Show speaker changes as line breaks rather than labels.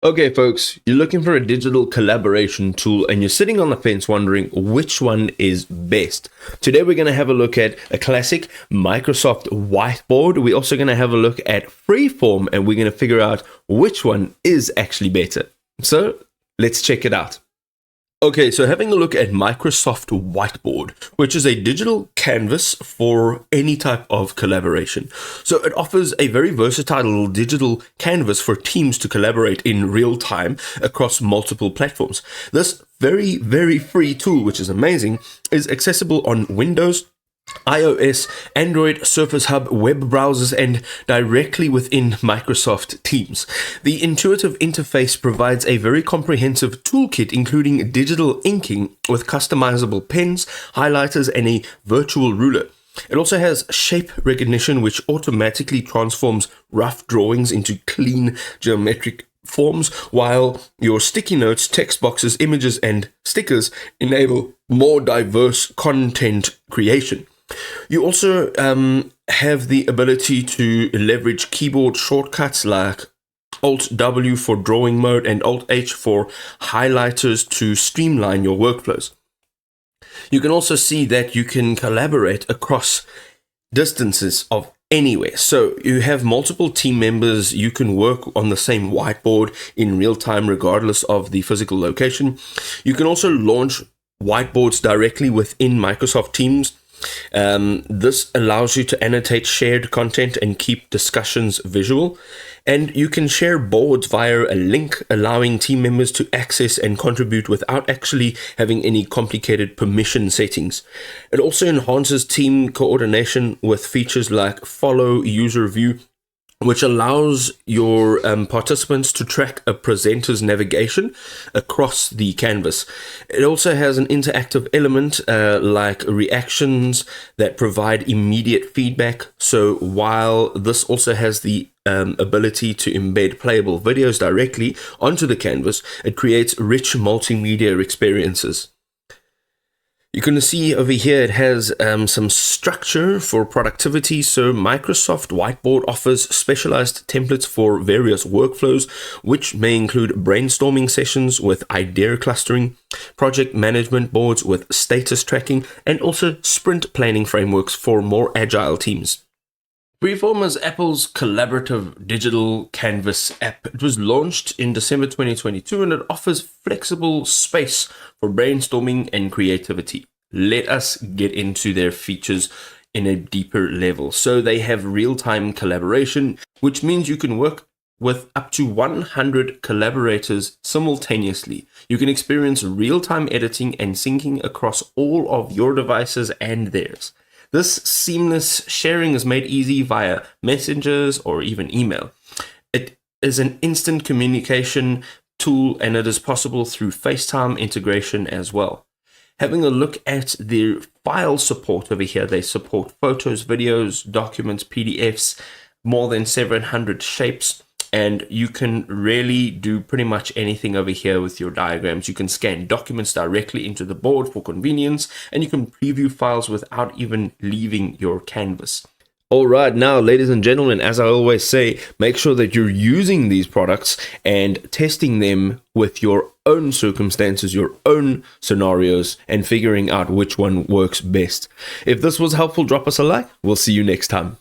Okay, folks, you're looking for a digital collaboration tool and you're sitting on the fence wondering which one is best. Today, we're going to have a look at a classic Microsoft Whiteboard. We're also going to have a look at Freeform and we're going to figure out which one is actually better. So let's check it out. Okay, so having a look at Microsoft Whiteboard, which is a digital canvas for any type of collaboration. So it offers a very versatile digital canvas for teams to collaborate in real time across multiple platforms. This very, very free tool, which is amazing, is accessible on Windows, iOS, Android, Surface Hub, web browsers, and directly within Microsoft Teams. The intuitive interface provides a very comprehensive toolkit, including digital inking with customizable pens, highlighters, and a virtual ruler. It also has shape recognition, which automatically transforms rough drawings into clean geometric forms, while your sticky notes, text boxes, images, and stickers enable more diverse content creation. You also have the ability to leverage keyboard shortcuts like Alt-W for drawing mode and Alt-H for highlighters to streamline your workflows. You can also see that you can collaborate across distances of anywhere. So you have multiple team members, you can work on the same whiteboard in real time regardless of the physical location. You can also launch whiteboards directly within Microsoft Teams. This allows you to annotate shared content and keep discussions visual. And you can share boards via a link, allowing team members to access and contribute without actually having any complicated permission settings. It also enhances team coordination with features like follow user view, which allows your participants to track a presenter's navigation across the canvas. It also has an interactive element like reactions that provide immediate feedback. So while this also has the ability to embed playable videos directly onto the canvas, it creates rich multimedia experiences. You can see over here it has some structure for productivity. So Microsoft Whiteboard offers specialized templates for various workflows, which may include brainstorming sessions with idea clustering, project management boards with status tracking, and also sprint planning frameworks for more agile teams. Freeform is Apple's collaborative digital canvas app. It was launched in December 2022 and it offers flexible space for brainstorming and creativity. Let us get into their features in a deeper level. So they have real-time collaboration, which means you can work with up to 100 collaborators simultaneously. You can experience real-time editing and syncing across all of your devices and theirs. This seamless sharing is made easy via messengers or even email. It is an instant communication tool and it is possible through FaceTime integration as well. Having a look at their file support over here, they support photos, videos, documents, PDFs, more than 700 shapes. And you can really do pretty much anything over here with your diagrams. You can scan documents directly into the board for convenience, and you can preview files without even leaving your canvas. All right, now, ladies and gentlemen, as I always say, make sure that you're using these products and testing them with your own circumstances, your own scenarios, and figuring out which one works best. If this was helpful, drop us a like. We'll see you next time.